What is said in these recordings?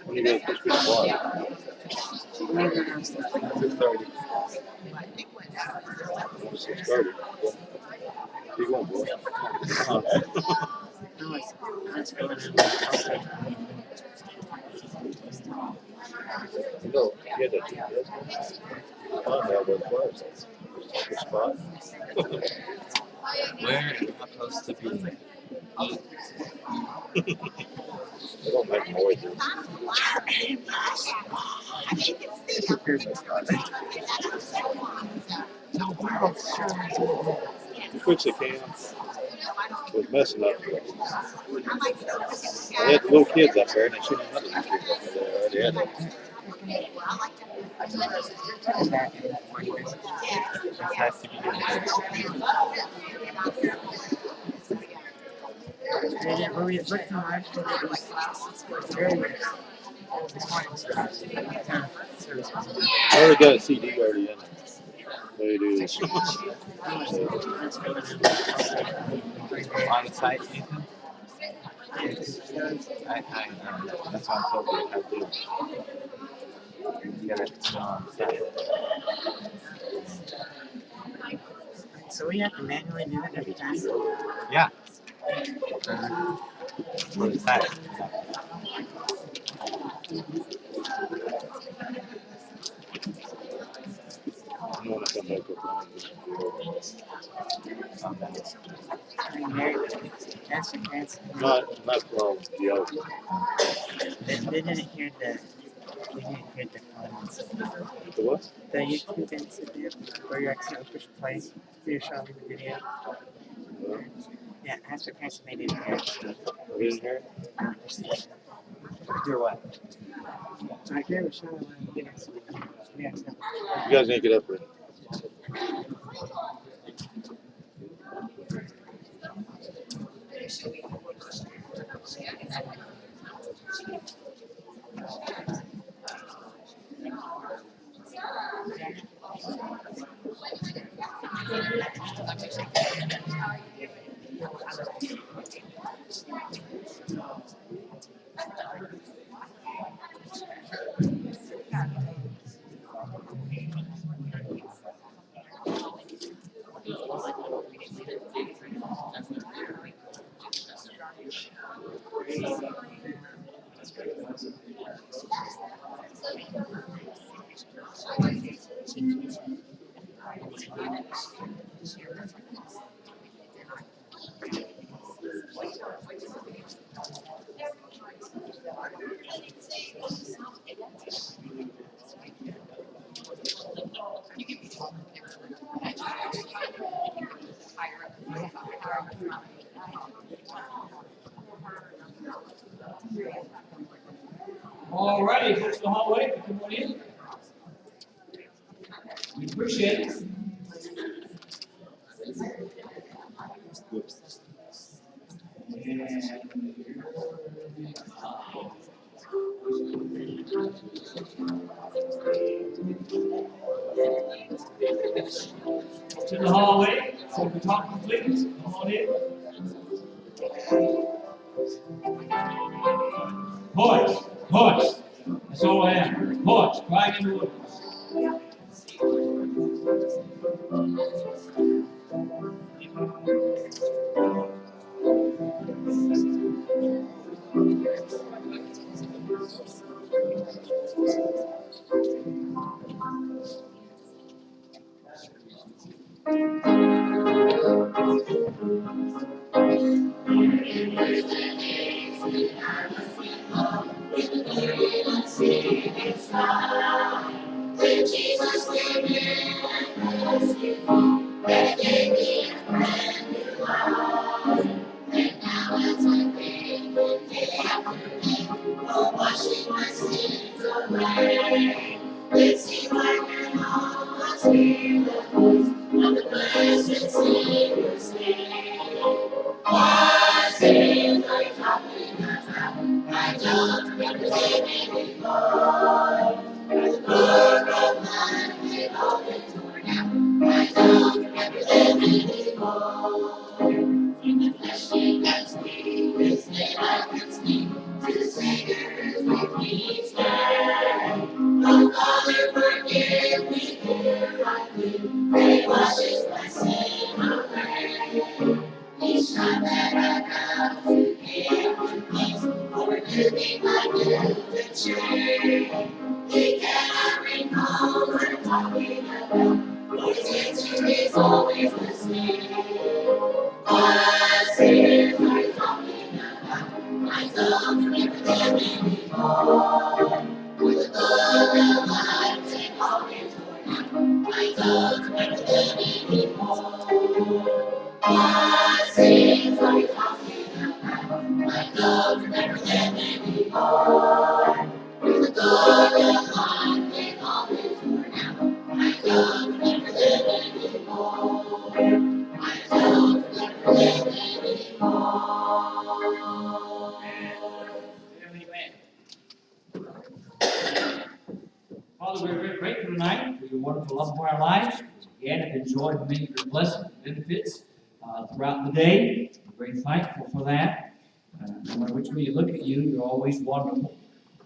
When you go to the bar, 6:30. 6:30. You going, boy? You know, you had that GPS. Find out what it was. The spot. Where am I supposed to be? They don't make noises. You fix the cam. It was messing up. I had little kids up there, and they shouldn't have little kids up there. They had that. It has to be good. We looked in March, but it was very I already got a CD already in it. They do this. On the site, Ethan? That's why I told you how to do it. You gotta turn on the site. So we have to manually do it every time. Yeah. For the site. I want to come back with one. Not from the other. They didn't hear the comments. The what? The YouTube incident where you accidentally push play, you're showing the video. Yeah, ask your parents if they didn't hear it. We didn't hear it? Hear what? Right here, we're showing the video. You guys need to get up here. All righty, folks in the hallway, come on in. We appreciate it. To the hallway, so we talk, please. Come on in. Push. That's all I have. Push. Right in the woods. When Jesus came in and rescued me, that gave me a brand new life. And now as I thank Him day after day for washing my sins away, it seems like an almost hear the voice of the blessed Savior's name. What sins are you talking about? I don't remember them anymore. The book of life, they've all been torn out. I don't sinners when we stand. Oh, Father, forgive me if I do. He washes my sin away. He shot that I come to give you peace. Forgiving my guilt and shame. He cannot recall what I'm talking about. His answer is always the same. What sins are you talking about? I don't remember them anymore. With the book of life and all his word, I don't remember them anymore. What sins are you talking about? I don't remember them anymore. With the book of life and all his word, I don't remember them anymore. I don't remember them anymore. Amen. Father, we're very grateful tonight for your wonderful love for our lives. Again, have enjoyed many of your blessings and benefits throughout the day. We're very thankful for that. No matter which way you look at you, you're always wonderful.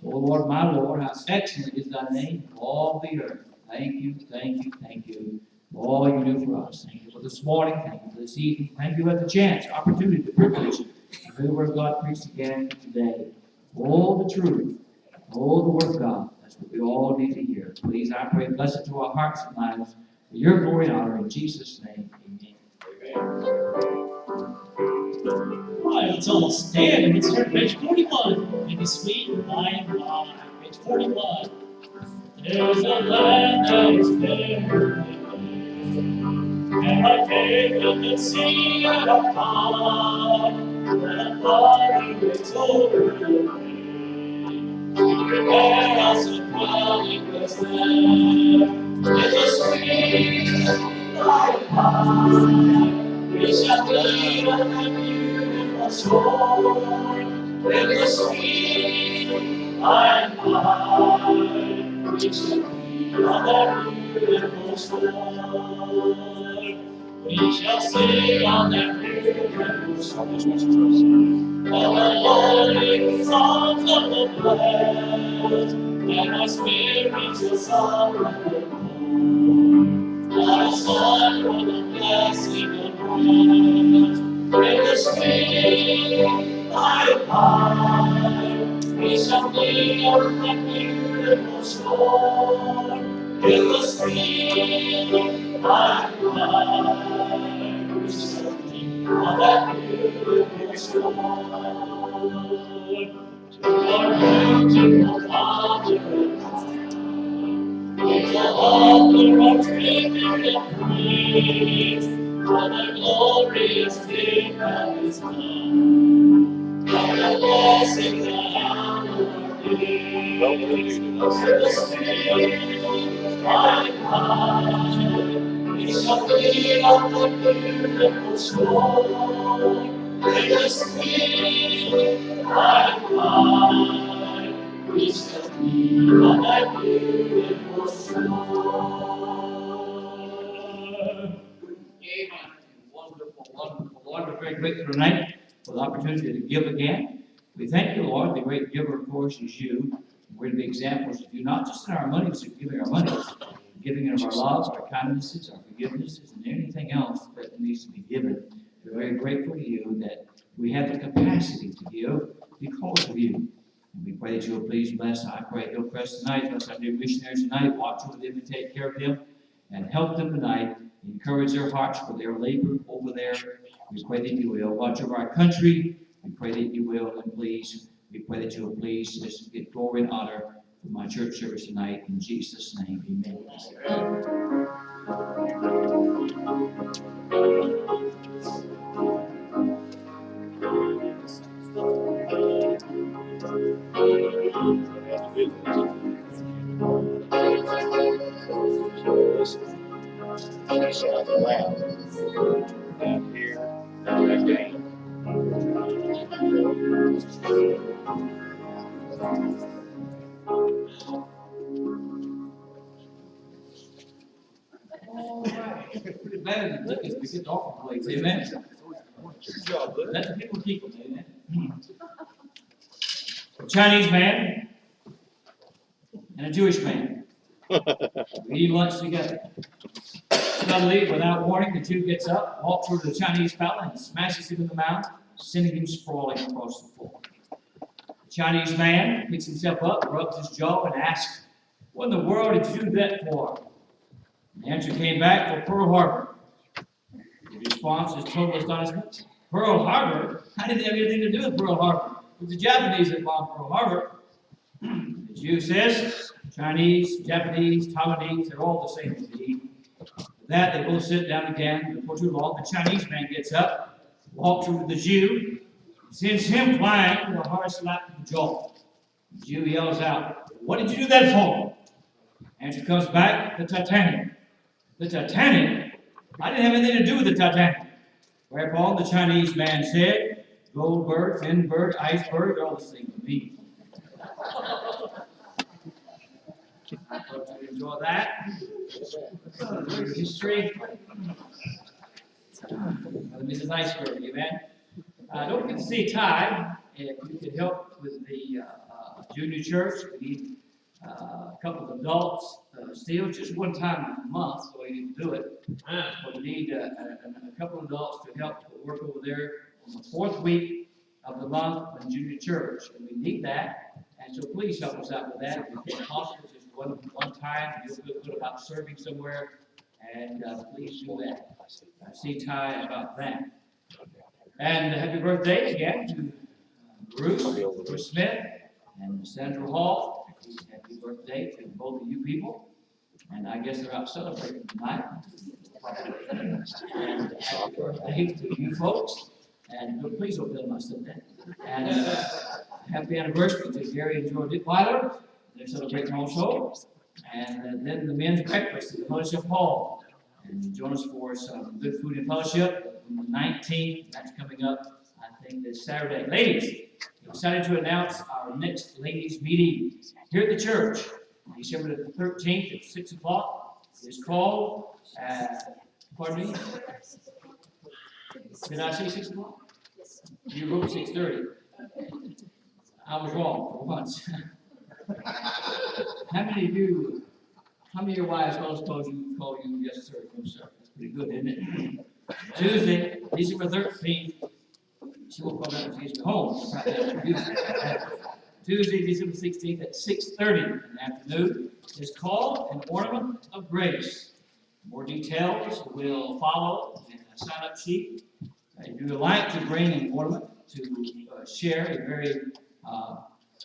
Oh Lord, my Lord, how excellent is thy name in all the earth. Thank you, thank you, thank you for all you do for us. Thank you for this morning. Thank you for this evening. Thank you for the chance, opportunity, the privilege to hear the word of God preached again today. All the truth, all the word of God. That's what we all need to hear. Please, I pray, bless it to our hearts and lives. For your glory and honor in Jesus' name. Amen. All right, let's all stand and let's start page 41. Maybe sweet by and by. Page 41. There's a land that is fair, and I came in the sea and a pond, and a body was over the way. There also dwelling was there, in the sweet by and by. We shall be on the beautiful shore, in the sweet by and by. We shall be on that beautiful shore. We shall sing on that beautiful shore. All the lonely songs of the blessed, and my spirit shall song of the Lord. I song for the blessing of rest, in the sweet by and by. We shall be on that beautiful shore, in the sweet by and by. We shall be on that beautiful shore. To our beautiful Father in heaven, we shall offer our tribute and praise for the glorious thing that is done, for the blessing that our day. Don't believe you, In the spirit by and by, we shall be on the beautiful shore, in the spirit by and by. We shall be on that beautiful shore. Amen. Wonderful, wonderful. Lord, we're very grateful tonight for the opportunity to give again. We thank you, Lord. The great giver, of course, is you. We're to be examples of you, not just in our monies, of giving our monies, giving of our love, our kindnesses, our forgivenesses, and anything else that needs to be given. We're very grateful to you that we have the capacity to give because of you. And we pray that you'll please bless. I pray HillCrest tonight, bless our new missionaries tonight, watch over them and take care of them, and help them tonight. Encourage their hearts for their labor over there. We pray that you will watch over our country. We pray that you will, and please, we pray that you will please just get glory and honor for my church service tonight. In Jesus' name, amen. We shall have the lamb down here, again. All right. Pretty bad in the we get off the place. Amen. Good job, Luke. Let the people keep them. Amen. a Chinese man and a Jewish man. We eat lunch together. Suddenly, without warning, the Jew gets up, walks over to the Chinese fellow, and smashes him in the mouth, sending him sprawling across the floor. The Chinese man picks himself up, rubs his jaw, and asks, "What in the world did you do that for?" The answer came back, "For Pearl Harbor." The response is total astonishment. Pearl Harbor? I didn't have anything to do with Pearl Harbor. It was the Japanese that bombed Pearl Harbor. The Jew says, Chinese, Japanese, Taiwanese, they're all the same to me. With that, they both sit down again. Before too long, the Chinese man gets up, walks over to the Jew, sends him flying with a hard slap to the jaw. The Jew yells out, "What did you do that for?" Answer comes back, "The Titanic." "The Titanic? I didn't have anything to do with the Titanic." Whereupon the Chinese man said, "Goldberg, Finberg, iceberg, they're all the same to me." I hope you enjoy that. History. Mrs. Iceberg, amen. Don't forget to see Ty. If you could help with the junior church, we need a couple of adults still, just one time a month, so we need to do it. But we need a couple of adults to help work over there on the fourth week of the month in junior church, and we need that. And so please help us out with that. If it's possible, just one time, you'll feel good about serving somewhere, and please do that. See Ty about that. And happy birthday again to Bruce Smith, and Sandra Hall. Happy birthday to both of you people. And I guess they're out celebrating tonight. And happy birthday to you folks. And please don't feel myself that. And happy anniversary to Gary and Joe Dittweiler. They're celebrating also. And then the men's breakfast at the Fellowship Hall. And join us for some good food and fellowship on the 19th. That's coming up, I think, this Saturday. Ladies, I'm excited to announce our next ladies' meeting here at the church, December the 13th at 6 o'clock. It's called, pardon me? Did I say 6 o'clock? You wrote 6:30. I was wrong for once. How many of your wives call you yes sir, no sir? That's pretty good, isn't it? Tuesday, December 13th. She won't call that when she gets home. Tuesday, December 16th at 6:30 in the afternoon is called An Ornament of Grace. More details will follow in a sign-up sheet. If you would like to bring an ornament to share a very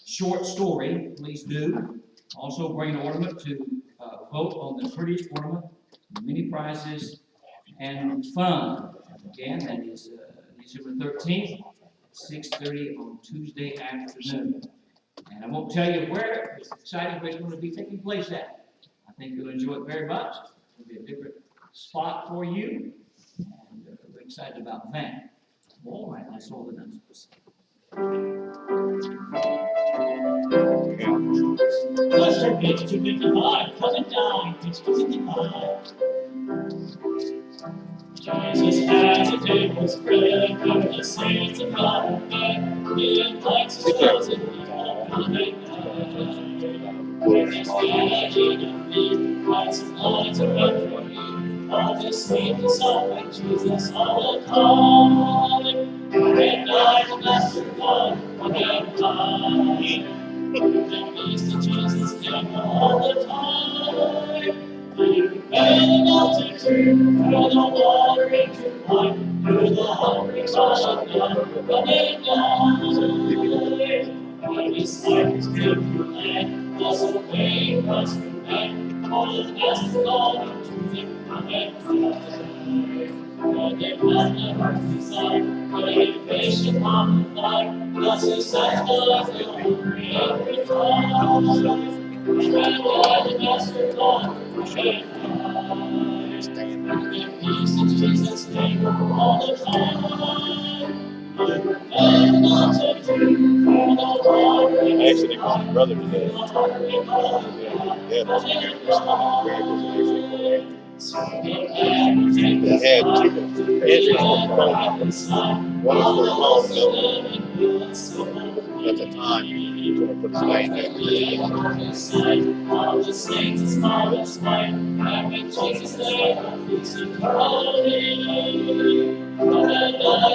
short story, please do. Also bring an ornament to vote on the prettiest ornament, many prizes, and fun. Again, that is December 13th, 6:30 on Tuesday afternoon. And I won't tell you where, it's exciting where it's going to be taking place at. I think you'll enjoy it very much. It'll be a different spot for you, and we're excited about that. All right, that's all the announcements. Let's turn page 255, coming down, page 255. Jesus has a table spread for the saints of God, and he invites his friends and we all come and next day, lights and lines around for you. All this sweetness of like Jesus all the time. And I, the Master God, and I. And peace to Jesus came all the time. You made the multitude, for the water into wine, through the hungry soul never running down. When disciples came through land, was the way across the land, all the master called them to him, and cried. And they had the heart's desire, waited patient on the fire, thus his disciples were hungry every time. And the master called and peace in Jesus' name all the time. And not to do for the water. I actually called my brother today. Yeah, that's my I had two answers from One is for home building. At the time, he's going to put his name there. All the saints is marvelous light, and when Jesus lay on his eternity, from the dead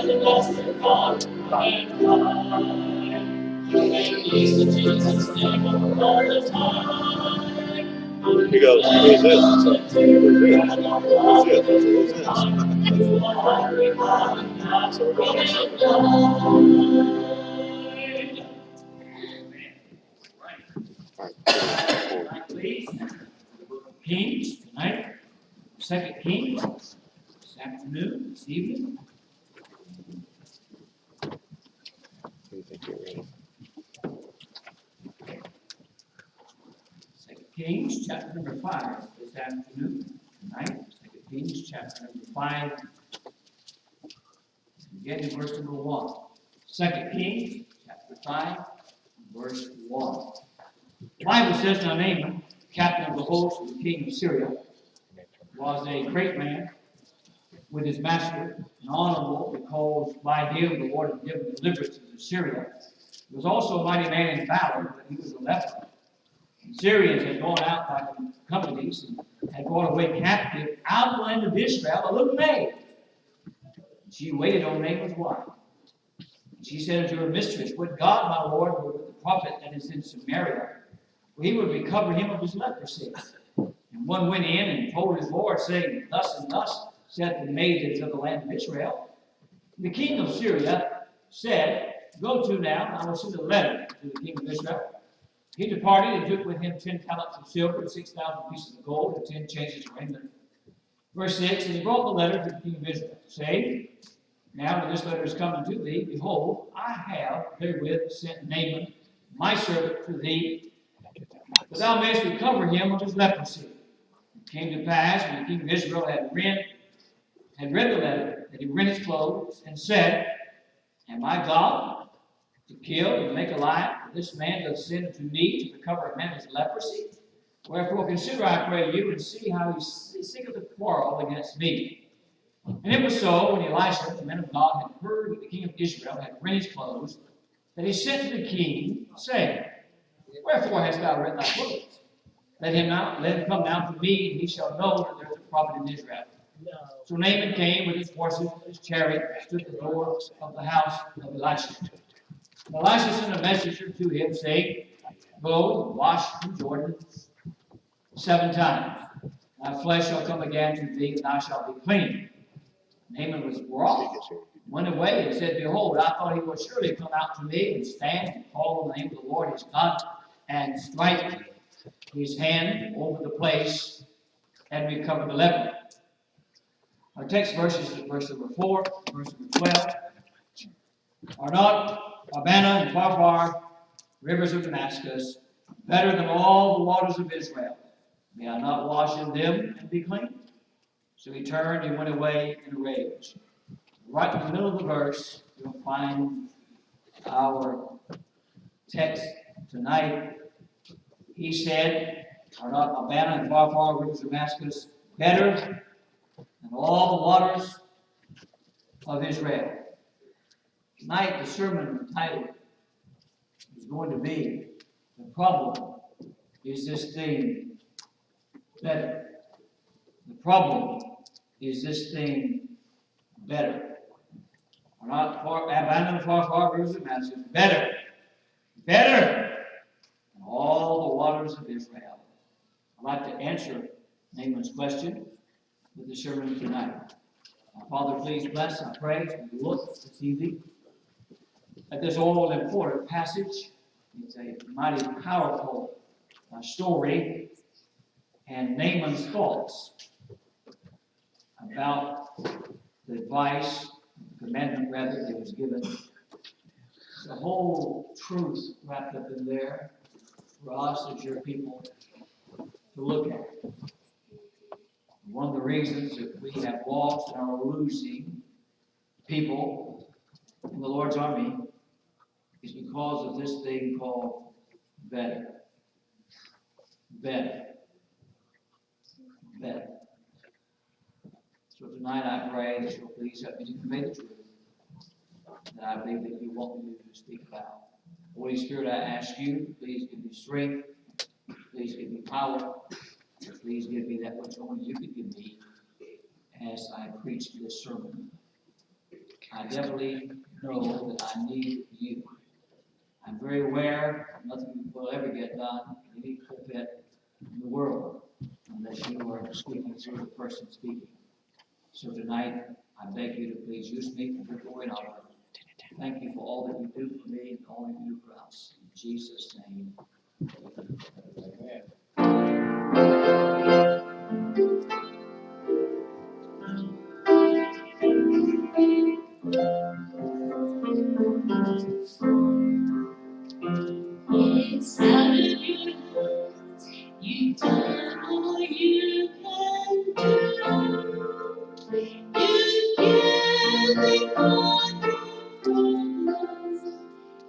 and lost their God and high. You make peace to Jesus' name all the time. He goes, who's this? Who's this? Who's this? I said, who's this? So we're going to sing. Please, the book of Kings tonight, 2 Kings this afternoon, this evening. What do you think you're reading? 2 Kings chapter number 5 this afternoon, tonight. 2 Kings chapter number 5, beginning verse number 1. 2 Kings chapter 5, verse 1. The Bible says, now Naaman, captain of the host of the king of Syria, was a great man with his master, and honorable, because by him the Lord had given deliverance to Syria. He was also a mighty man in battle, but he was a leper. The Syrians had gone out by companies and had brought away captive out of the land of Israel a little maid. She waited on Naaman's wife. She said unto her mistress, would God, my Lord, were with the prophet that is in Samaria, for he would recover him of his leprosy. And one went in and told his Lord, saying, thus and thus saith the maidens of the land of Israel. And the king of Syria said, go to now, I will send a letter to the king of Israel. He departed and took with him 10 talents of silver and 6,000 pieces of gold and 10 changes of raiment. Verse 6, and he brought the letter to the king of Israel, saying, now when this letter is coming to thee, behold, I have therewith sent Naaman, my servant, to thee, that thou mayest recover him of his leprosy. It came to pass, when the king of Israel had read the letter, that he rent his clothes, and said, am I God to kill and make alive? For this man doth send unto me to recover a man of his leprosy. Wherefore consider, I pray you, and see how he seeketh a quarrel against me. And it was so, when Elisha, the man of God, had heard that the king of Israel had rent his clothes, that he sent to the king, saying, wherefore hast thou rent thy clothes? Let him come now to me, and he shall know that there is a prophet in Israel. So Naaman came with his horses and his chariot, and stood at the door of the house of Elisha. And Elisha sent a messenger to him, saying, go and wash in Jordan 7 times. Thy flesh shall come again to thee, and thou shalt be clean. Naaman was wroth, went away, and said, behold, I thought he would surely come out to me, and stand and call on the name of the Lord his God, and strike his hand over the place, and recover the leper. Our text verses is verse number 4, verse number 12. Are not Abana and Pharpar, rivers of Damascus, better than all the waters of Israel? May I not wash in them and be clean? So he turned and went away in a rage. Right in the middle of the verse, you'll find our text tonight. He said, are not Abana and Pharpar, rivers of Damascus, better than all the waters of Israel? Tonight, the sermon title is going to be, the problem is this thing better. The problem is this thing better. Are not Abana and Pharpar, rivers of Damascus, better than all the waters of Israel? I'd like to answer Naaman's question with the sermon tonight. Father, please bless, I pray, as we look this evening at this all important passage. It's a mighty powerful story, and Naaman's thoughts about the advice, the commandment rather, that was given. The whole truth wrapped up in there for us as your people to look at. One of the reasons that we have lost and are losing people in the Lord's army is because of this thing called better. Better. Better. So tonight I pray that you'll please help me to convey the truth. that I believe that you want me to speak about. Holy Spirit, I ask you, please give me strength, please give me power, please give me that which only you can give me as I preach this sermon. I definitely know that I need you. I'm very aware nothing will ever get done in any pulpit in the world unless you are speaking through the person speaking. So tonight, I beg you to please use me for your glory and honor. Thank you for all that you do for me and all that you do for us. In Jesus' name, amen. It's out of your hands. You've done all you can do. You've given God the promise.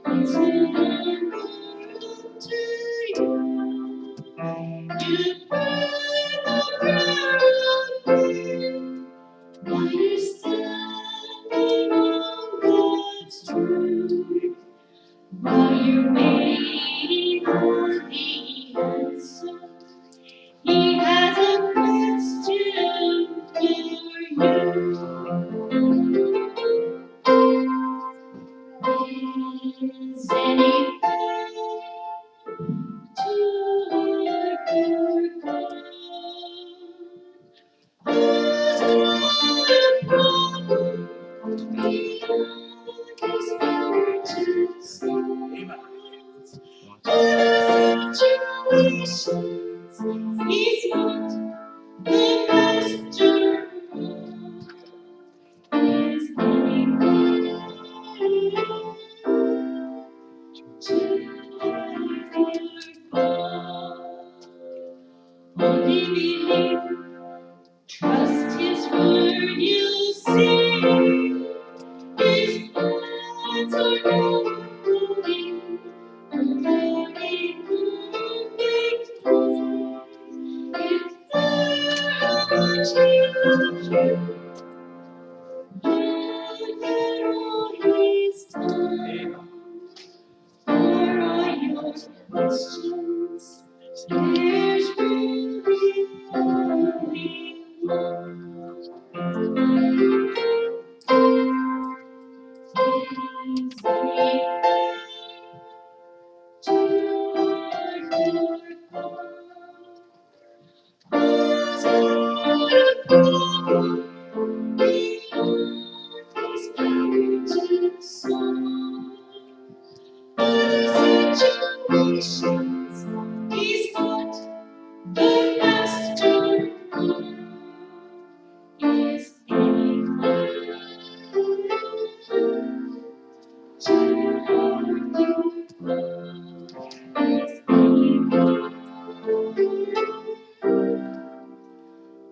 It's surrendered to you. You pray the prayer of faith while you're standing on God's truth. While you're waiting on the answer, He has a question for you. Is anything too hard for God? Who's got a problem beyond His power to solve? Situations He's not the master of. Is anything too hard for God? Only believe, trust His word, you'll see. His plans are never moving, very perfect plans. If how much He loves you, you can always tell. For all your questions, there's really only one. Is anything too hard for God? Who's got a problem beyond His power to solve? Situations He's not the master of. Is anything too hard for God? Is anything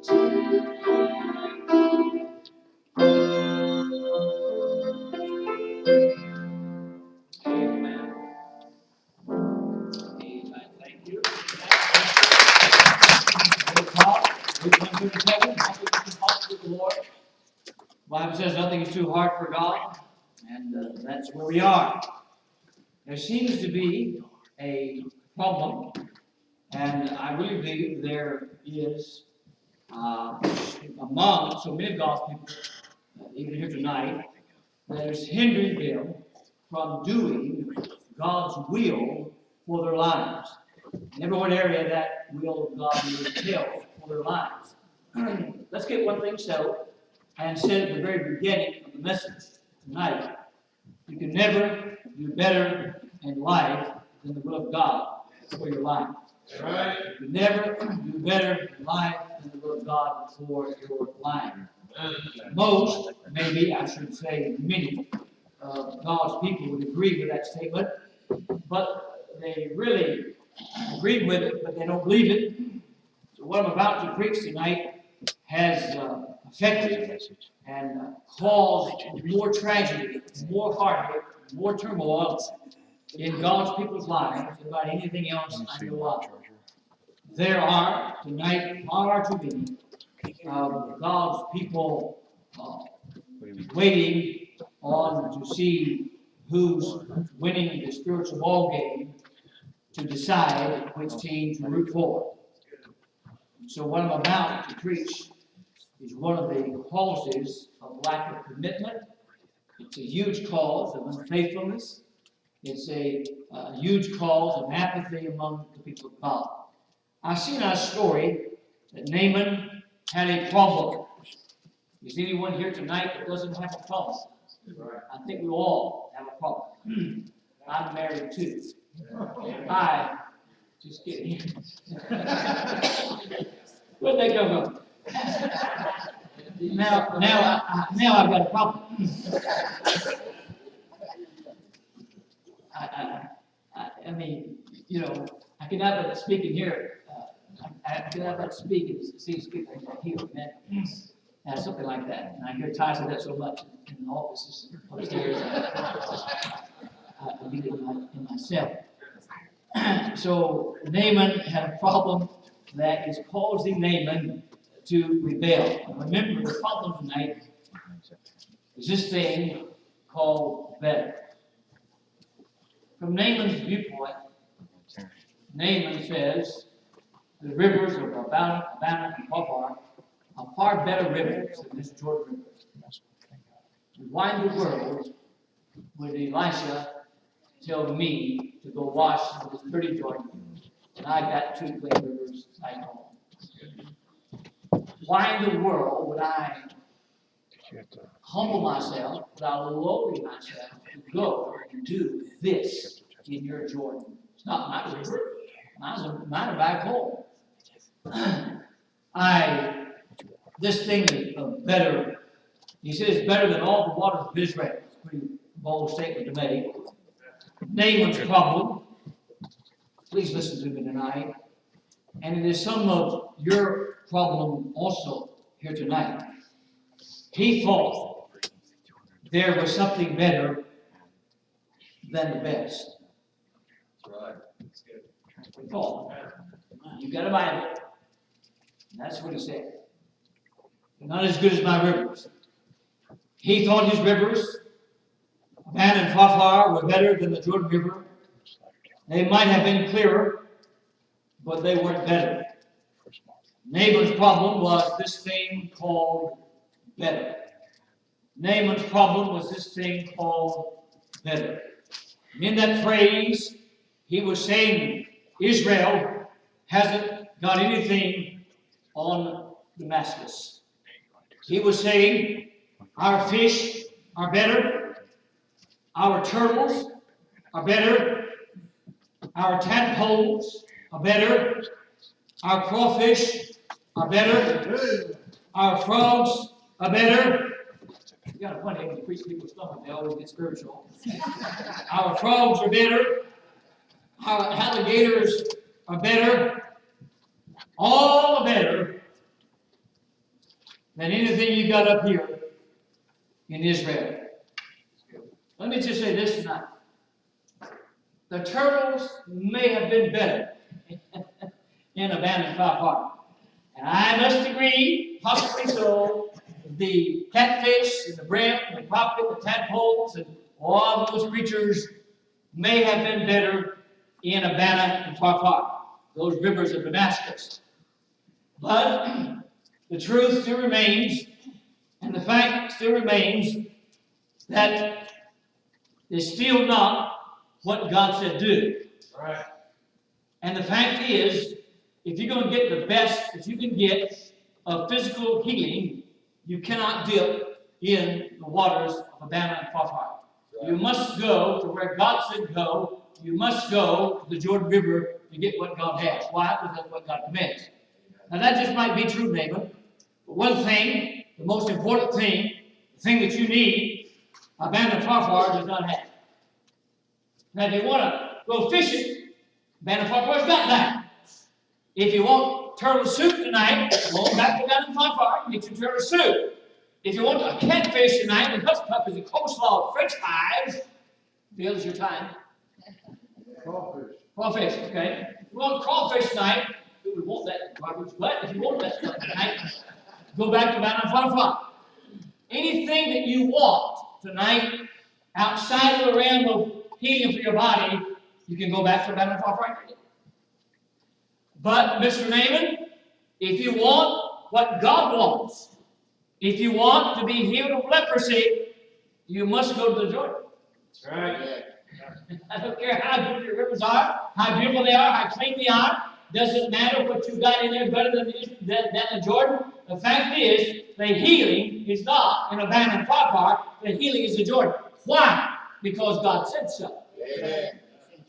too hard for Amen. Amen. Thank you. We come to the heaven, humbly to talk with the Lord. The Bible says nothing is too hard for God, and that's where we are. There seems to be a problem, and I really believe there is among so many of God's people, even here tonight, that is hindering them from doing God's will for their lives. In every one area, that will of God is held for their lives. Let's get one thing settled and said at the very beginning of the message tonight. You can never do better in life than the will of God for your life. Right. You can never do better in life than the will of God for your life. Most, maybe I should say many, of God's people would agree with that statement, but they really agree with it, but they don't believe it. So what I'm about to preach tonight has affected and caused more tragedy, more heartache, more turmoil in God's people's lives than about anything else I know of. There are tonight far too many of God's people waiting on to see who's winning the spiritual ball game to decide which team to root for. So what I'm about to preach is one of the causes of lack of commitment. It's a huge cause of unfaithfulness. It's a huge cause of apathy among the people of God. I've seen our story that Naaman had a problem. Is anyone here tonight that doesn't have a problem? I think we all have a problem. I'm married too. Hi. Just kidding. Where'd they come from? Now I've got a problem. I mean, you know, I can have it speaking here. I can have it speaking, see people here, man. Something like that. And I hear Ty say that so much in the offices upstairs. I get it in myself. So Naaman had a problem that is causing Naaman to rebel. And remember, the problem tonight is this thing called better. From Naaman's viewpoint, Naaman says the rivers of Abana and Pharpar are far better rivers than this Jordan River. Why in the world would Elisha tell me to go wash in this dirty Jordan, and I got 2 clean rivers back home? Why in the world would I humble myself, would I lower myself to go and do this in your Jordan? It's not my river. Mine are back home. This thing is better. He said it's better than all the waters of Israel. It's a pretty bold statement to make. Naaman's problem, please listen to me tonight, and it is some of your problem also here tonight. He thought there was something better than the best. That's right. That's good. He thought. You got a Bible. And that's what he said. They're not as good as my rivers. He thought his rivers, Abana and Pharpar, were better than the Jordan River. They might have been clearer, but they weren't better. Naaman's problem was this thing called better. Naaman's problem was this thing called better. And in that phrase, he was saying Israel hasn't got anything on Damascus. He was saying our fish are better, our turtles are better, our tadpoles are better, our crawfish are better, our frogs are better. You got to funny when you preach people's stomach, they always get spiritual. Our frogs are better, our alligators are better, all are better than anything you got up here in Israel. Let me just say this tonight. The turtles may have been better in Abana and Pharpar. And I must agree, possibly so, the catfish and the brim and the poppet, the tadpoles, and all those creatures may have been better in Abana and Pharpar, those rivers of Damascus. But the truth still remains, and the fact still remains, that it's still not what God said do. Right. And the fact is, if you're going to get the best that you can get of physical healing, you cannot dip in the waters of Abana and Pharpar. Right. You must go to where God said go. You must go to the Jordan River to get what God has. Why? Because that's what God commands. Now that just might be true, neighbor. But one thing, the most important thing, the thing that you need, Abana and Pharpar does not have. Now if you want to go fishing, Abana and Pharpar's got that. If you want turtle soup tonight, go back to Abana and Pharpar and get your turtle soup. If you want a catfish tonight with hush puppies and coleslaw and French fries, Bill's your time. Crawfish. Crawfish, okay. If you want crawfish tonight, we would want that garbage, but if you want that stuff tonight, go back to Abana and Pharpar. Anything that you want tonight, outside of the realm of healing for your body, you can go back to battle for arthritis. But, Mr. Naaman, if you want what God wants, if you want to be healed of leprosy, you must go to the Jordan. That's right. I don't care how good your rivers are, how beautiful they are, how clean they are. Doesn't matter what you've got in there better than the Jordan. The fact is, the healing is not in Abana and Pharpar. The healing is the Jordan. Why? Because God said so. Amen.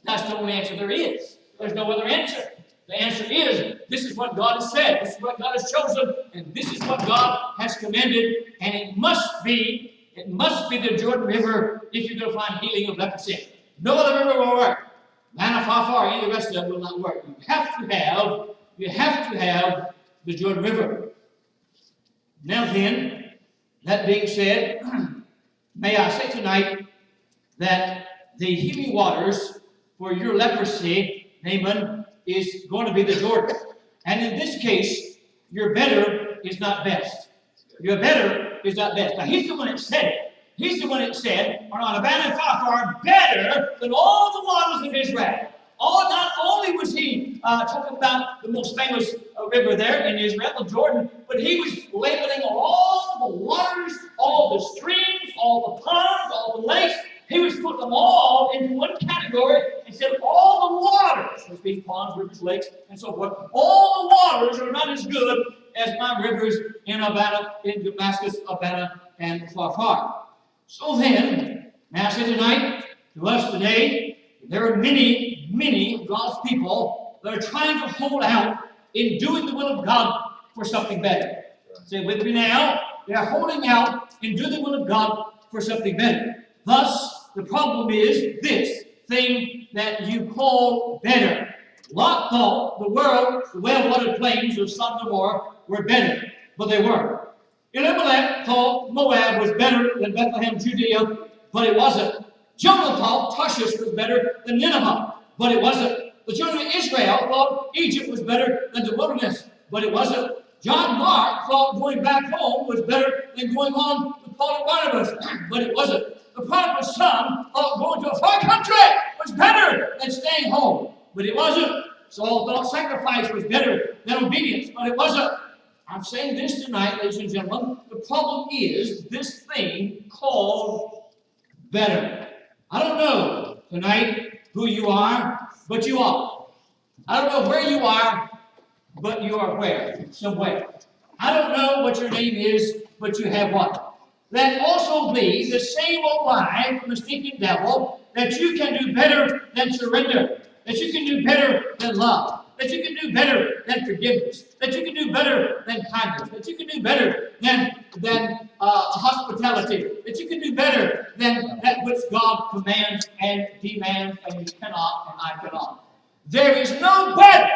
That's the only answer there is. There's no other answer. The answer is, this is what God has said. This is what God has chosen. And this is what God has commanded. And it must be the Jordan River if you're going to find healing of leprosy. No other river will work. Manafafar, any of the rest of them will not work. You have to have the Jordan River. Now then, that being said, may I say tonight that the healing waters for your leprosy, Naaman, is going to be the Jordan. And in this case, your better is not best. Your better is not best. Now, he's the one that said it. He's the one that said, on Abana and Pharpar, better than all the waters of Israel. Not only was he talking about the most famous river there in Israel, the Jordan, but he was labeling all the waters, all the streams, all the ponds, all the lakes. He was putting them all into one category and said all the waters, which means ponds, rivers, lakes, and so forth, all the waters are not as good as my rivers in Abana, in Damascus, Abana, and Pharpar. So then, may I say tonight, to us today, there are many, many of God's people that are trying to hold out in doing the will of God for something better. Say with me now, they are holding out in doing the will of God for something better. Thus, the problem is this thing that you call better. Lot thought the world, the well-watered plains of Sodom and Gomorrah were better, but they weren't. Elimelech thought Moab was better than Bethlehem, Judea, but it wasn't. Jonah thought Tarshish was better than Nineveh, but it wasn't. The children of Israel thought Egypt was better than the wilderness, but it wasn't. John Mark thought going back home was better than going on with Paul and Barnabas, but it wasn't. The prodigal son thought going to a far country was better than staying home, but it wasn't. Saul thought sacrifice was better than obedience, but it wasn't. I'm saying this tonight, ladies and gentlemen. The problem is this thing called better. I don't know tonight who you are, but you are. I don't know where you are, but you are where? Somewhere. I don't know what your name is, but you have what? That also be the same old lie from the stinking devil that you can do better than surrender, that you can do better than love, that you can do better than forgiveness, that you can do better than kindness, that you can do better than hospitality, that you can do better than that which God commands and demands, and you cannot and I cannot. There is no better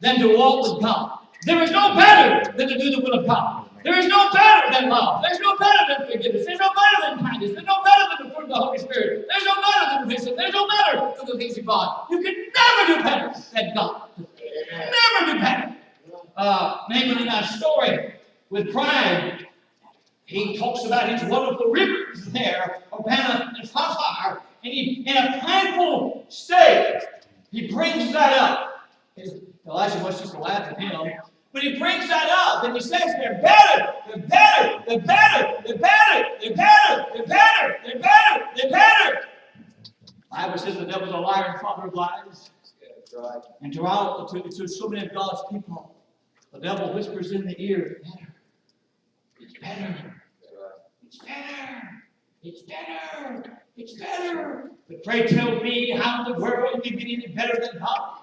than to walk with God. There is no better than to do the will of God. There is no better than love. There's no better than forgiveness. There's no better than kindness. There's no better than the fruit of the Holy Spirit. There's no better than wisdom. There's no better than the things of God. You can never do better than God. Never do better. Naaman in our story with pride, he talks about his wonderful rivers there, Abana and Pharpar, and he, in a prideful state, he brings that up. Elijah wants us to laugh at him, but he brings that up and he says they're better, they're better, they're better, they're better, they're better, they're better, they're better, they're better. The Bible says the devil's a liar and father of lies. Right. And to so many of God's people, the devil whispers in the ear, it's better, it's better, it's better, it's better. But pray tell me how in the world you can get any better than God.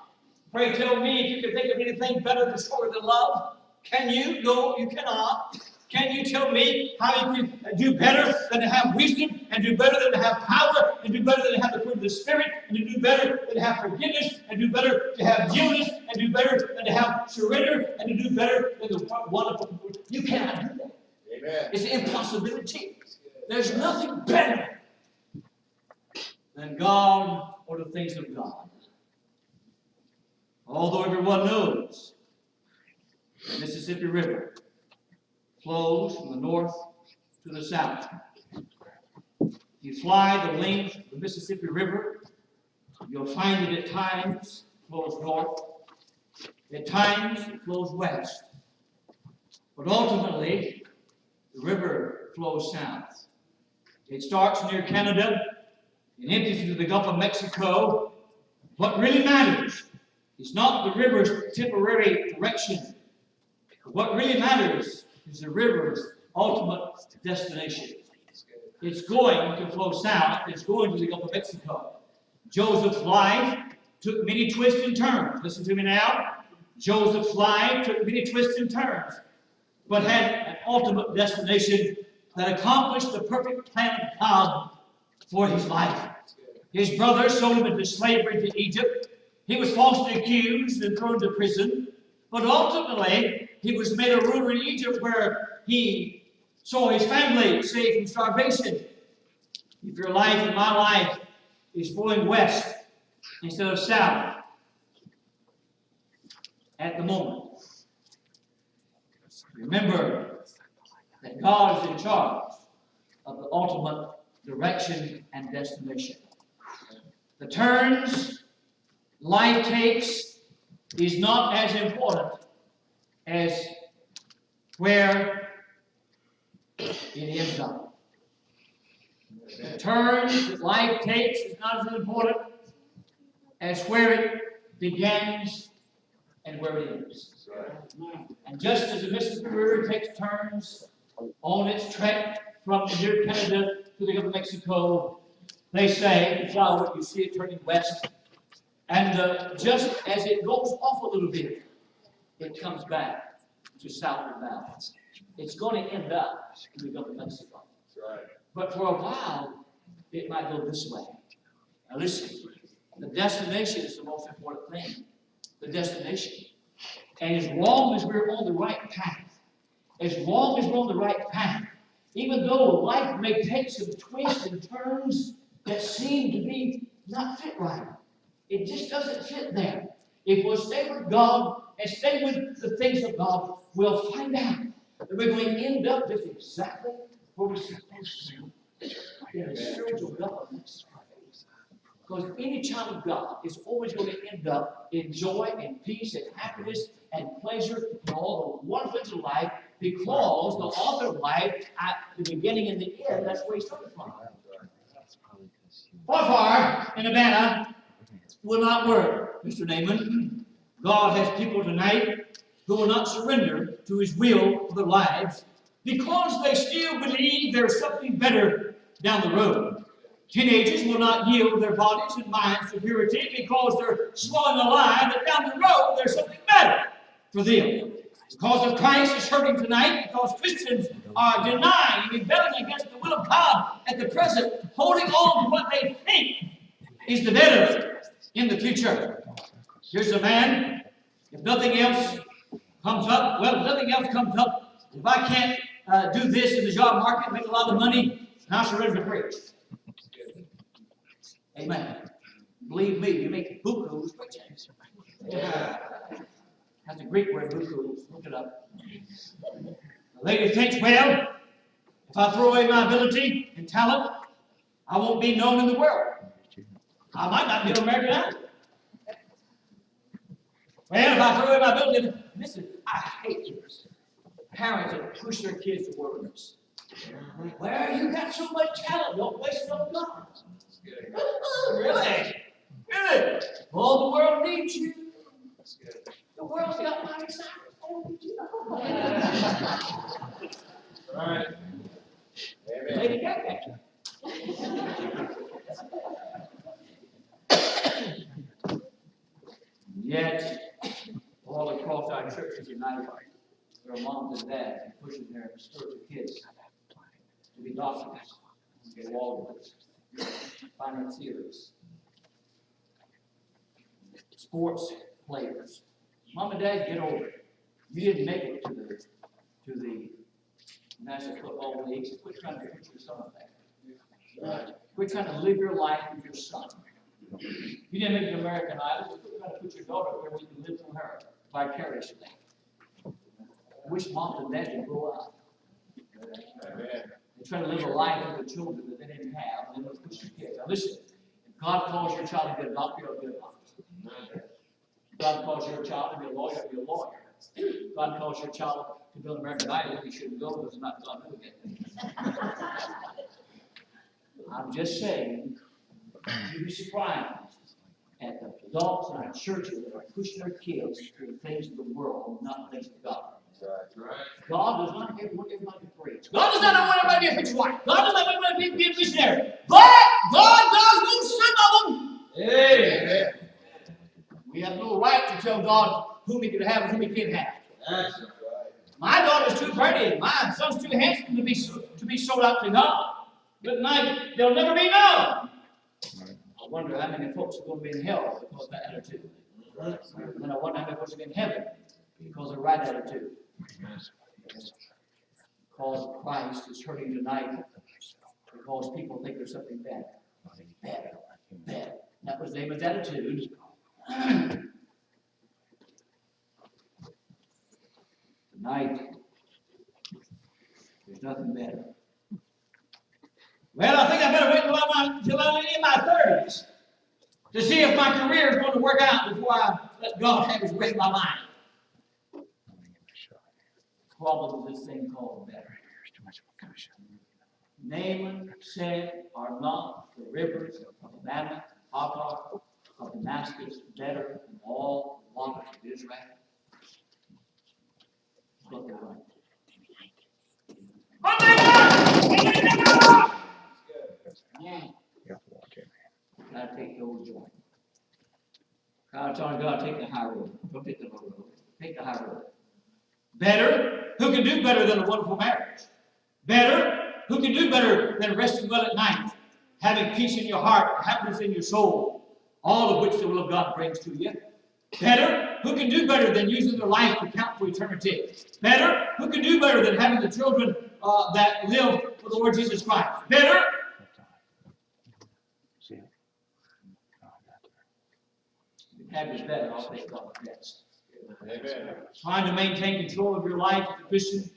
Pray tell me if you can think of anything better than short than love. Can you? No, you cannot. Can you tell me how you can do better than to have wisdom, and do better than to have power, and do better than to have the fruit of the Spirit, and to do better than to have forgiveness, and do better to have yieldness, and do better than to have surrender, and to do better than the wonderful? You cannot do that. Amen. It's an impossibility. There's nothing better than God or the things of God. Although everyone knows the Mississippi River flows from the north to the south. If you fly the length of the Mississippi River, you'll find it at times flows north, at times it flows west. But ultimately, the river flows south. It starts near Canada and empties into the Gulf of Mexico. What really matters is not the river's temporary direction. What really matters is the river's ultimate destination. It's going to flow south. It's going to the Gulf of Mexico. Joseph's life took many twists and turns. Listen to me now. Joseph's life took many twists and turns, but had an ultimate destination that accomplished the perfect plan of God for his life. His brothers sold him into slavery to Egypt. He was falsely accused and thrown to prison. But ultimately, he was made a ruler in Egypt where he saw his family saved from starvation. If your life and my life is flowing west instead of south at the moment, remember that God is in charge of the ultimate direction and destination. The turns life takes is not as important as where it ends up. The turns that life takes is not as important as where it begins and where it ends. And just as the Mississippi River takes turns on its trek from near Canada to the Gulf of Mexico, they say, the flower, you see it turning west, and just as it goes off a little bit, it comes back to southward bound. It's going to end up in the Gulf of Mexico. But for a while, it might go this way. Now listen, the destination is the most important thing. The destination. And as long as we're on the right path, even though life may take some twists and turns that seem to be not fit right, it just doesn't fit there. If we'll stay with God and stay with the things of God, we'll find out that we're going to end up just exactly where we're supposed to be, in a spiritual government. Because any child of God is always going to end up in joy and peace and happiness and pleasure and all the wonderful things of life, because the author of life, at the beginning and the end, that's where he started from. Far in Havana will not work, Mr. Naaman. God has people tonight who will not surrender to his will for their lives because they still believe there's something better down the road. Teenagers will not yield their bodies and minds to purity because they're swallowing the lie that down the road there's something better for them. Because of Christ is hurting tonight, because Christians are denying and rebelling against the will of God at the present, holding on to what they think is the better in the future. Here's a man, if nothing else comes up, if I can't do this in the job market, make a lot of money, and I'll surrender to preach. Amen. Believe me, you make bukus preaching. Yeah. That's a Greek word, buku. Look it up. The lady thinks, well, if I throw away my ability and talent, I won't be known in the world. I might not be an American Idol. Well, if I throw away my ability, listen, I hate this. Parents that push their kids to wilderness. Well, you got so much talent, don't waste it on God. Really? Really? All the world needs you. The world's got my excitement. All right. Lady Gaga. Yet, all across our churches united, there are moms and dads pushing their spiritual kids to be doctors, to be lawyers, financiers, sports players. Mom and Dad, get over it. You didn't make it to the National Football League. Quit trying to put your son there. Quit trying to live your life with your son. You didn't make an American Idol. Quit trying to put your daughter where we can live through her vicariously. I wish moms and dads would grow up. They try to live a life with the children that they didn't have, and then they'll push their kids. Now listen, if God calls your child to be a doctor, you'll be a doctor. If God calls your child to be a lawyer, be a lawyer. If God calls your child to build American Idol, you shouldn't go because it's not God doing it. I'm just saying, you'd be surprised at the adults in our churches that are pushing their kids to the things of the world, not the things of God. God does not want everybody to preach. God does not want everybody to be a preacher's wife. God does not want everybody to be a missionary. But God does want some of them. Amen. We have no right to tell God whom He can have and whom He can't have. That's right. My daughter's too pretty. My son's too handsome to be sold out to God. But they'll never be known. I wonder how many folks are going to be in hell because of that attitude. And I wonder how many folks are going to be in heaven because of the right attitude. Because Christ is hurting tonight because people think there's something bad. Bad. That was David's attitude. Tonight, there's nothing better. Well, I think I better wait until I'm in my 30s to see if my career is going to work out before I let God have His way in my life. Problem with this thing called better. Naaman said, "Are not the rivers of Ammon, Hagar, of Damascus better than all the waters of Israel?" Look at right. Gotta take the old joint. I'm telling God, take the high road. Don't take the low road. Take the high road. Better? Who can do better than a wonderful marriage? Better? Who can do better than resting well at night? Having peace in your heart, happiness in your soul, all of which the will of God brings to you. Better? Who can do better than using their life to count for eternity? Better? Who can do better than having the children that live for the Lord Jesus Christ? Better? Have is better. I'll take God best. Amen. Trying to maintain control of your life as a Christian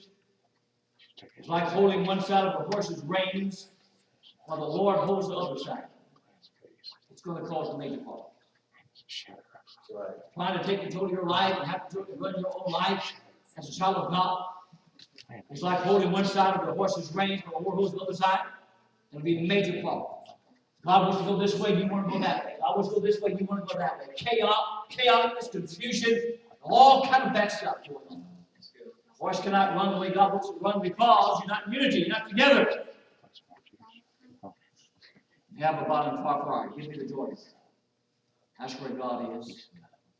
is like holding one side of a horse's reins while the Lord holds the other side. It's going to cause a major problem. Trying to take control of your life and have to run your own life as a child of God is like holding one side of the horse's reins while the Lord holds the other side. It'll be a major problem. God wants to go this way, you want to go that way. God wants to go this way, you want to go that way. Chaotic, confusion, all kind of bad stuff going on. The horse cannot run the way God wants to run because you're not in unity, you're not together. You have a bottom far. Give me the Jordan. That's where God is.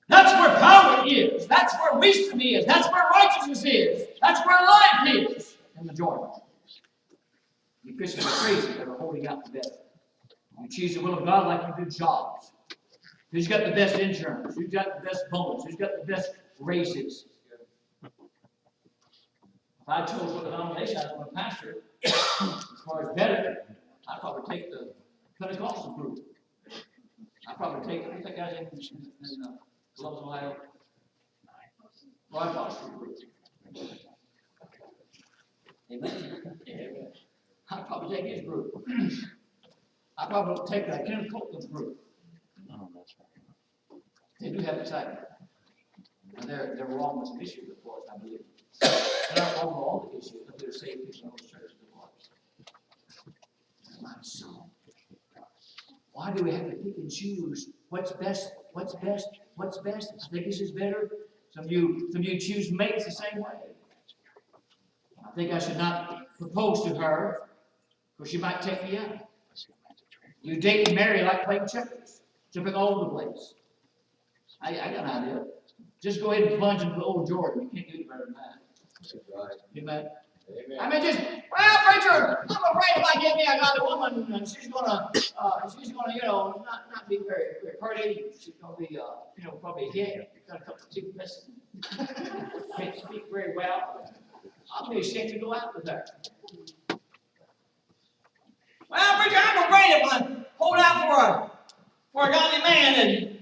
That's where power is. That's where wisdom is. That's where righteousness is. That's where life is. In the Jordan. You Christians are crazy that are holding out the bed. You choose the will of God like you do jobs. Who's got the best insurance? Who's got the best bonus? Who's got the best raises? If I chose what denomination I was going to pastor, as far as better, I'd probably take the Pentecostal group. I'd probably take, I think I was in Columbus, Ohio. Pentecostal group. Amen. I'd probably take his group. I'd probably take the Kenneth Copeland's group. They do have excitement. And they're wrong with some issues, of course, I believe. They're not wrong with all the issues, but they're saved people in those churches, of course. My soul. Why do we have to pick and choose what's best? What's best? What's best? I think this is better. Some of you choose mates the same way. I think I should not propose to her because she might take me out. You date and marry like playing checkers, jumping all over the place. I got an idea. Just go ahead and plunge into the old Jordan. You can't do it better than that. Amen. Amen. I mean, well, preacher, I'm afraid if I get me another woman, and she's gonna, not be very, very pretty. She's gonna be, probably a hit. Got a couple of cheap misses. Can't speak very well. I'll be ashamed to go out with her. Well, preacher, I'm afraid if I hold out for a godly man, and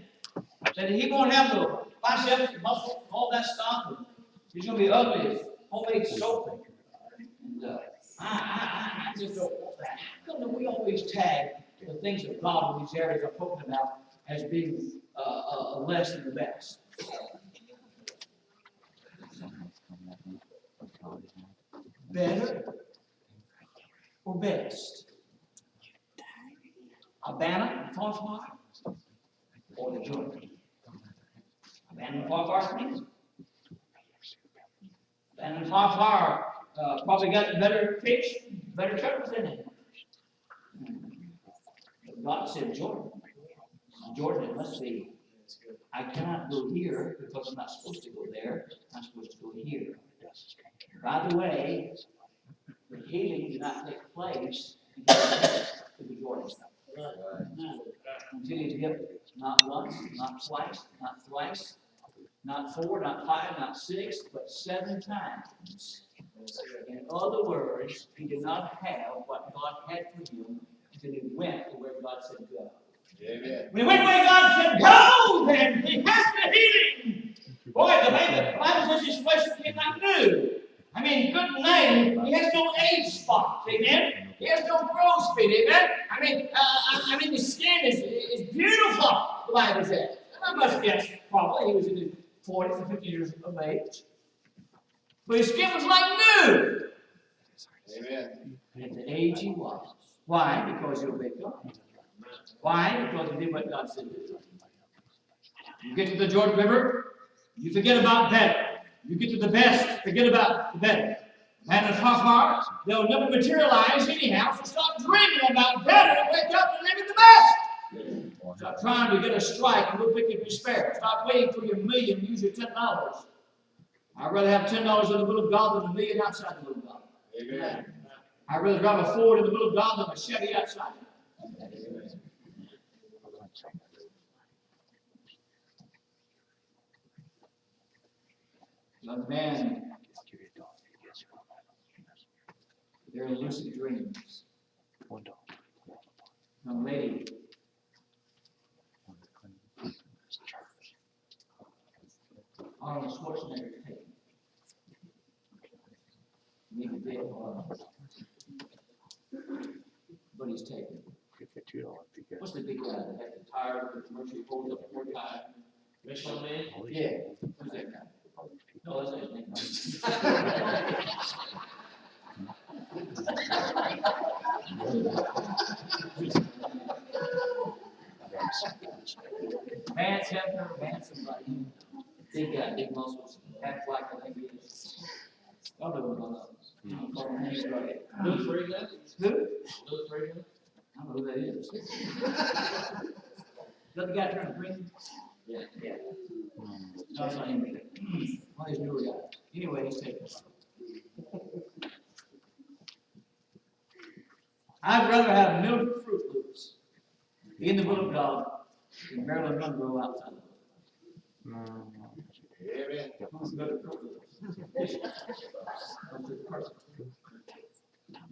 that he won't have the biceps, and muscle, all that stuff. And he's gonna be ugly as homemade soap. And I just don't want that. How come that we always tag the things of God in these areas I'm talking about as being less than the best? Better or best? Abana and Farfar or the Jordan? Abana and Farfar things? Abana and Farfar probably got better fish, better turtles than it. But God said Jordan. Jordan, it must be. I cannot go here because I'm not supposed to go there. I'm supposed to go here. By the way, the healing did not take place to the Jordan stuff. Until you give not once, not twice, not thrice, not 4, not 5, not 6, but 7 times. In other words, he did not have what God had for him until he went to where God said go. Amen. When he went where God said go, then he has the healing. Boy, the Bible says his flesh became like new. I mean, good night. He has no age spots, amen. He has no crow's feet, amen. I mean, the skin is beautiful. The Bible says. And I must guess, probably he was in his 40s or 50 years of age, but his skin was like new. Amen. At the age he was. Why? Because he obeyed God. Why? Because he did what God said to do. You get to the Jordan River, you forget about better. You get to the best, forget about the better. And in Farfar, they'll never materialize anyhow, so stop dreaming about better and wake up and live in the best. Stop trying to get a strike and go pick up your spare. Stop waiting for your million and use your $10. I'd rather have $10 in the will of God than a million outside the will of God. Amen. I'd rather drive a Ford in the will of God than a Chevy outside. Young man, they're lucid dreams. Young lady, Arnold Schwarzenegger taken. Maybe dead, but he's taken. What's the big guy that had the tire with the commercial holds up 4 times? Michelin Man? Yeah. Who's that guy? No, that's not his name. Man's Hefner, man's somebody. Big guy, big muscles, half black, I think he is. Y'all know who I love. Louis Reagan? Who? Louis Reagan? I don't know who that is. The other guy turned green? Yeah. No, it's not him. One of these newer guys. Anyway, he's taken. I'd rather have milk Fruit Loops in the will of God than Marilyn Monroe outside of it. Amen.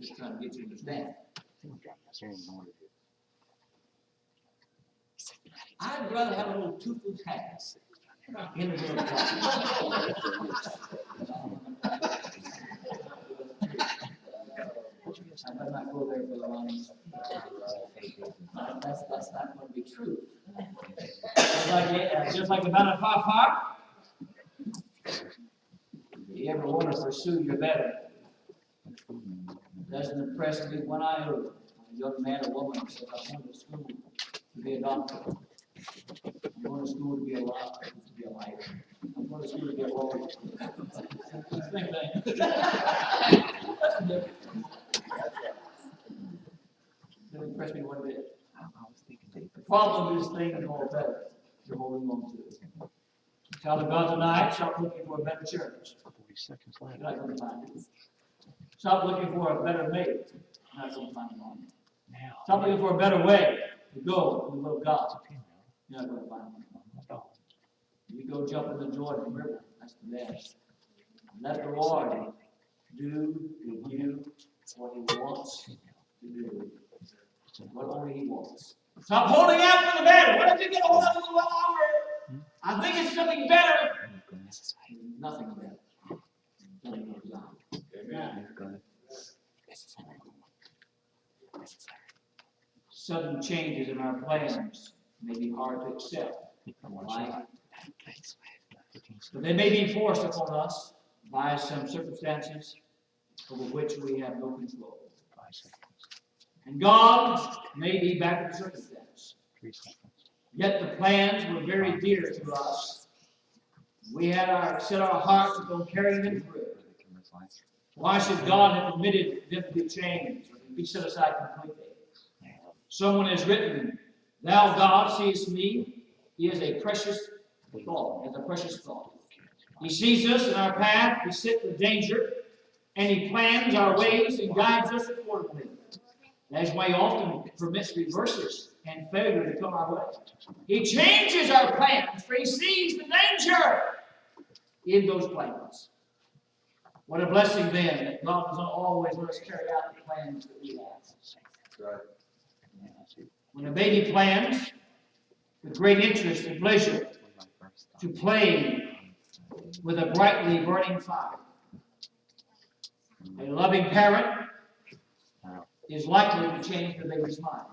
Just trying to get you to understand. I'd rather have a little toothless hat in the will of God. I better not go there, Brother Ronnie. That's not going to be true. Just like the Battle of Farfar, you ever want to pursue your better? It doesn't impress me one iota when a young man or woman says, I'm going to school to be a doctor. I'm going to school to be a lawyer. I'm going to school to be a lawyer. Same thing. Doesn't impress me one bit. The problem is things more better you're holding on to. Child of God tonight, stop looking for a better church. You're not going to find it. Stop looking for a better mate. You're not going to find one. Stop looking for a better way to go in the will of God. You're not going to find one. You go jump in the Jordan River. That's the best. Let the Lord do with you what He wants to do. What only He wants. Stop holding out for the better. What if you get a hold of it a little longer? I think it's something better. Nothing better. Nothing goes on. Amen. sudden changes in our plans may be hard to accept. Right? But they may be forced upon us by some circumstances over which we have no control. And God may be back in the circumstance. Yet the plans were very dear to us. We had set our hearts upon carrying them through. Why should God have permitted them to be changed or to be set aside completely? Someone has written, "Thou, God, seest me." He is a precious thought, as a precious thought. He sees us in our path, we sit with danger, and He plans our ways and guides us accordingly. That's why He often permits reverses and failure to come our way. He changes our plans, for He sees the danger in those plans. What a blessing then that God does not always let us carry out the plans that we have. Right. When a baby plans with great interest and pleasure to play with a brightly burning fire, a loving parent is likely to change the baby's mind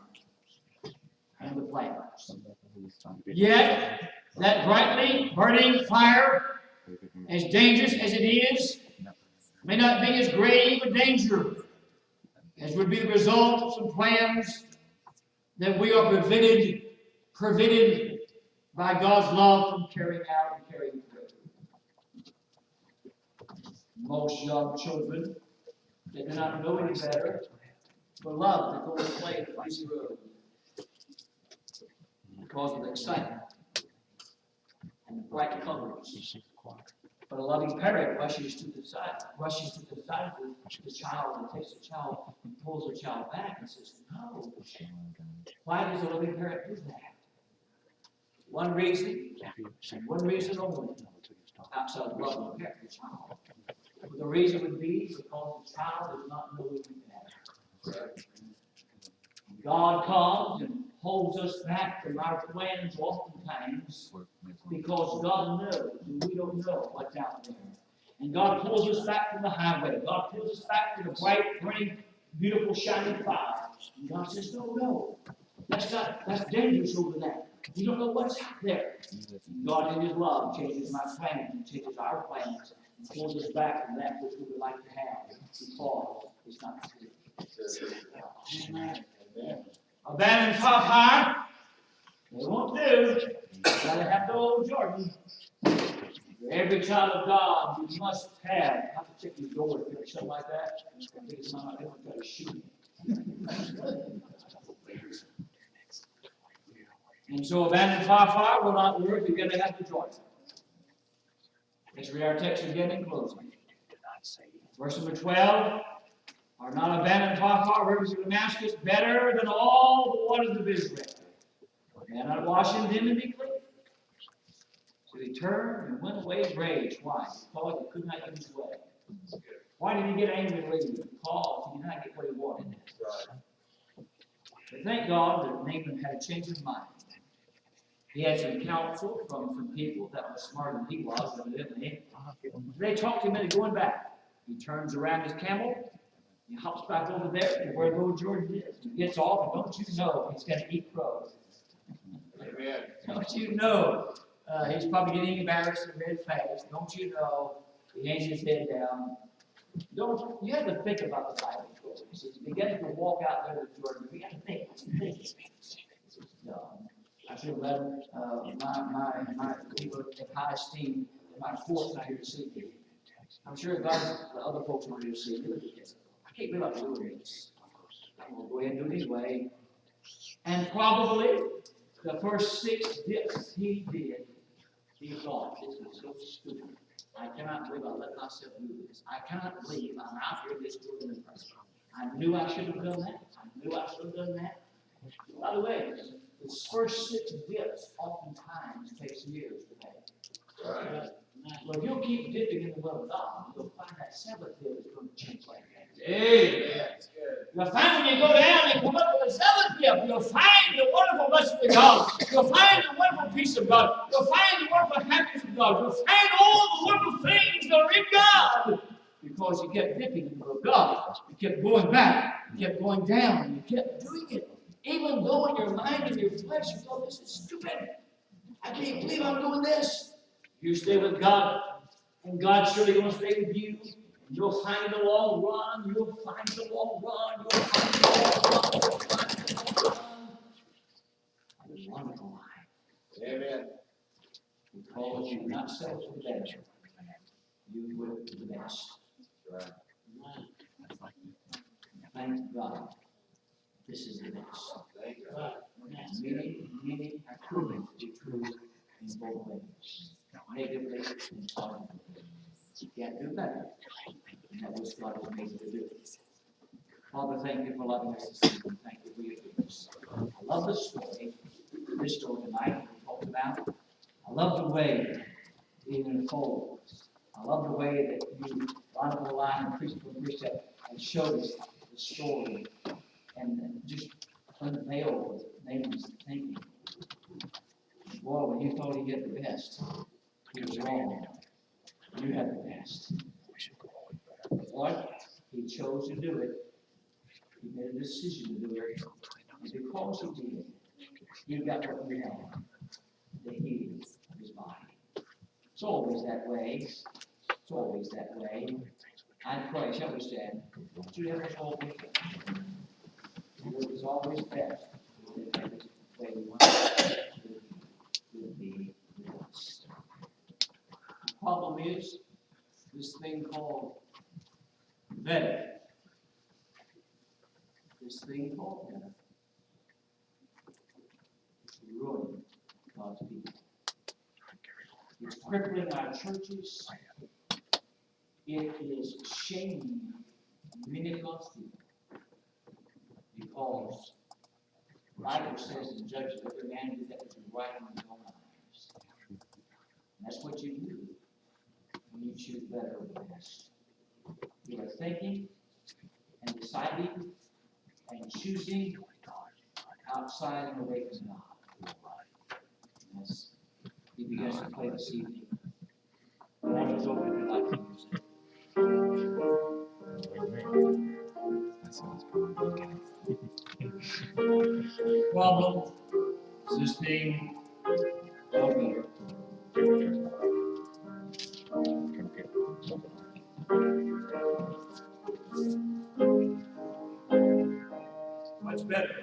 and the plans. Yet, that brightly burning fire, as dangerous as it is, may not be as grave a danger as would be the result of some plans that we are prevented by God's love from carrying out and carrying through. Most young children, they do not know any better, but love to go and play the busy road because of the excitement and the bright colors. But a loving parent rushes to the side of the child and takes the child and pulls the child back and says, "No." Why does a loving parent do that? One reason, and one reason only, outside of loving the parent, the child. But the reason would be because the child does not know any better. God comes and holds us back from our plans oftentimes because God knows and we don't know what's out there. And God pulls us back from the highway. God pulls us back to the bright, burning, beautiful, shining fire. And God says, no, that's dangerous over there. You don't know what's out there. And God in His love changes my plans and changes our plans and pulls us back from that which we would like to have because it's not true. Amen. Abandoned fire, they won't do. You gotta have the old Jordan. For every child of God, you must have. I have to check these doors or something like that. I think it's not going to try to shoot me. And so abandoned fire will not work. You're going to have the Jordan. Let's read our text again in closing. Verse number 12. Are not abandoned fire rivers of Damascus better than all the waters of Israel? May I not wash in them and be clean? So he turned and went away in rage. Why? Because he could not get his way. Why did he get angry and leave? Because he did not get what he wanted. But thank God that Naaman had a change of mind. He had some counsel from some people that were smarter than he was, evidently. They talked him into going back. He turns around his camel. He hops back over there to where the old Jordan is. He gets off, and don't you know he's going to eat crows. Amen. Don't you know he's probably getting embarrassed and red-faced. Don't you know he hangs his head down. You have to think about the Bible. As he begins to walk out there to Jordan, you have to think. I feel better. My people have high esteem. My force not here to see me. I'm sure God, the other folks want to see me. I can't believe I'm doing this. I'm going to go ahead and do it his way. And probably the first 6 dips he did, he thought, this is so stupid. I cannot believe I let myself do this. I cannot believe I'm out here this wilderness. I knew I should have done that. By the way, the first 6 dips oftentimes takes years to make. Right. Well, if you'll keep dipping in the well of God, you'll find that 7th dip is going to change like that. Amen. You'll find when you go down and come up with a 7th dip, you'll find the wonderful blessing of God. You'll find the wonderful peace of God. You'll find the wonderful happiness of God. You'll find all the wonderful things that are in God. Because you kept dipping in the will of God. You kept going back. You kept going down. You kept doing it Even though in your mind and your flesh you go, this is stupid. I can't believe I'm doing this. You stay with God, and God's surely going to stay with you. You'll find in the long run, you'll find in the long run, you'll find in the long run, you'll find in the long run. A wonderful life. Amen. Because you not settle for the better, you will for the best. Right. Thank God. This is the best. Thank God. Many are proven to be true in both ways. Negatively and positively. You can't do better. And that was God has made you to do. Father, thank you for loving us this evening. Thank you for your goodness. I love this story tonight we talked about. I love the way it unfolds. I love the way that you, line upon line and precept for precept, and showed us the story and just unveiled Naaman's thinking. Boy, when you thought he had the best, he was wrong. You had the best. What? He chose to do it. He made a decision to do it. And because he did, you got what you had, the healing of his body. It's always that way. It's always that way. I pray, shall we stand? You have us all with you. It was always best. The way we want to be with us. The problem is this thing called vetting. This thing called vetting. It's ruining God's people. It's crippling our churches. It is shaming many God's people. Because the Bible says in Judges, every man do that which is right in his own eyes. And that's what you do when you choose better over the best. You are thinking and deciding and choosing outside and away from God. As he begins to play this evening, the Lord is open if you'd like to use it. Problem is this thing over here. What's better?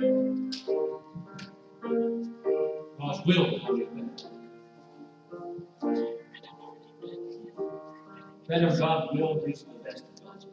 God's will is always better. Better God's will leads to the best of God's will.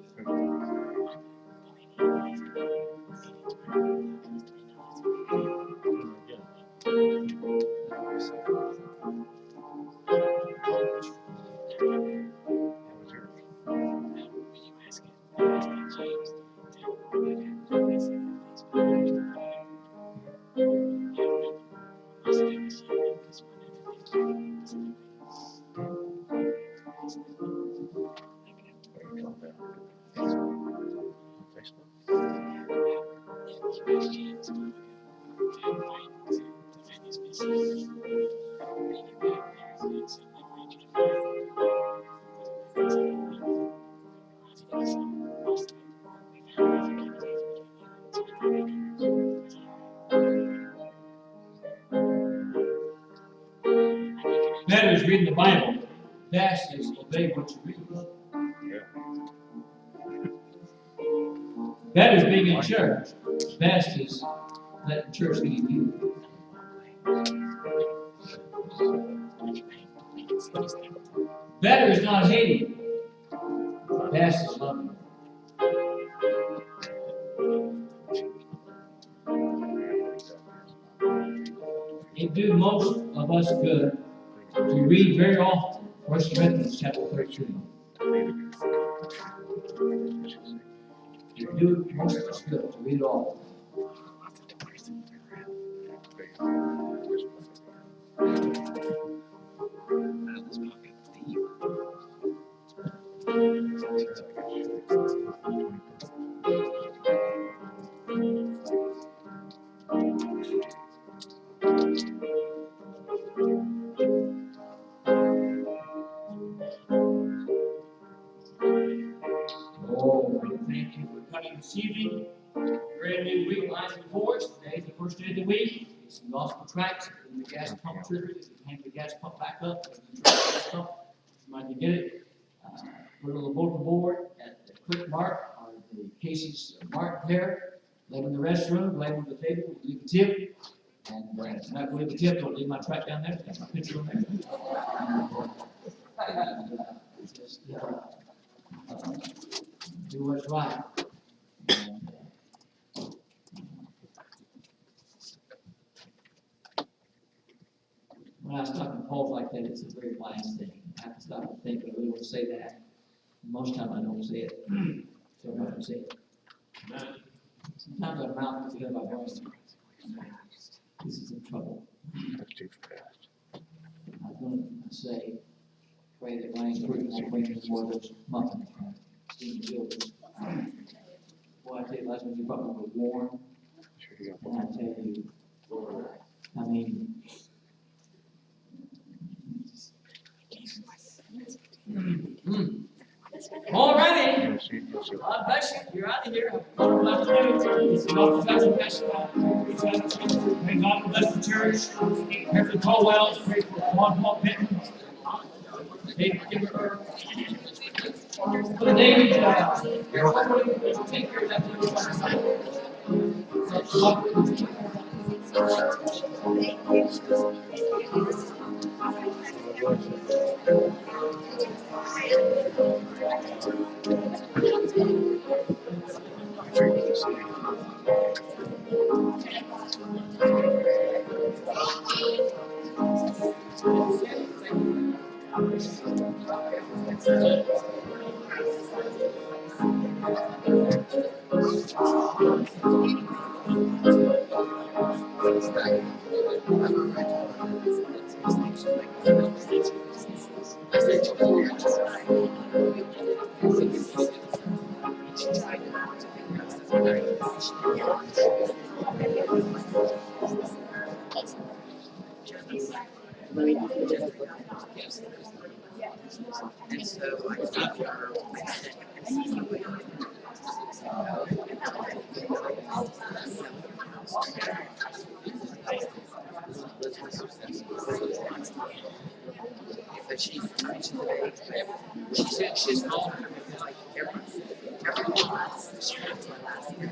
Better is reading the Bible. Best is obey what you read. Better is being in church. Best is letting church lead you. Better is not hating. Best is loving. It do most of us good to read very often 1 Corinthians chapter 13. It do most of us good to read it all. Oh, thank you for coming this evening. Brand new week lies before us. Today is the first week, some gospel tracts, and the gas pump triggers, hang the gas pump back up, and the gas pump, might you get it, put it on the bulletin board at the quick mark on the Casey's mark there, leave in the restroom, leave on the table, leave a tip, and if you're not going to leave a tip, don't leave my track down there, got my picture on there. Just do what's right. And, when I stop and pause like that, it's a very wise thing. I have to stop and think, but I really want to say that. Most time I don't say it. So I don't say it. Sometimes our mouth is good, my voice. This is in trouble. That's too fast. I'm going to say, pray that my encouragement will bring me more of those muffins. Steam builders. Boy, I tell you, last week you brought me a warm. Sure you And I tell you, I mean, all righty. You'll see, you'll see. God bless you. You're out of here. This is Dr. Jackson Pastor. May God bless the church. Pray for Colwell. Pray for Paul Pittman. David Kimber. For David, take care of that. I'm sure you can see. And so I got her. But she's she said she's older because like everyone she went to my last year.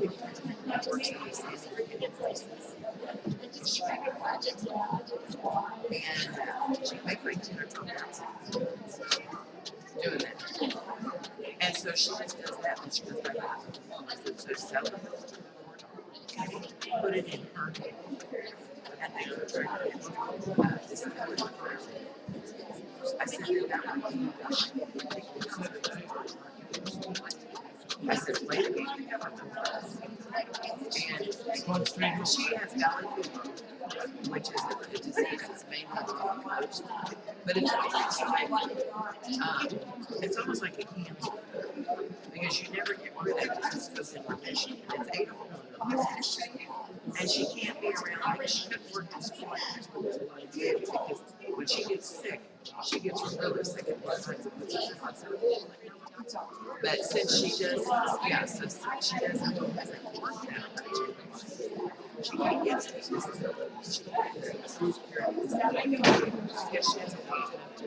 And she made like 10 or 12 hours doing that. And so she just does that when she goes back to home. I said, so sell it. Put it in her hand. And they go to this is how it works. I said, that would be I said, wait a minute. And she has valley fever, which is a disease that's mainly on the coast. But it's almost like a cancer. Because you never get rid of it, it just goes in remission. It's 8 months. And she can't be around, like she couldn't work in school because when she gets sick, she gets really sick at one time and puts her in the hospital. But since she does, yeah, so since she doesn't work that much, she can't get to this disability. She can't get to this. Yes, she has a way to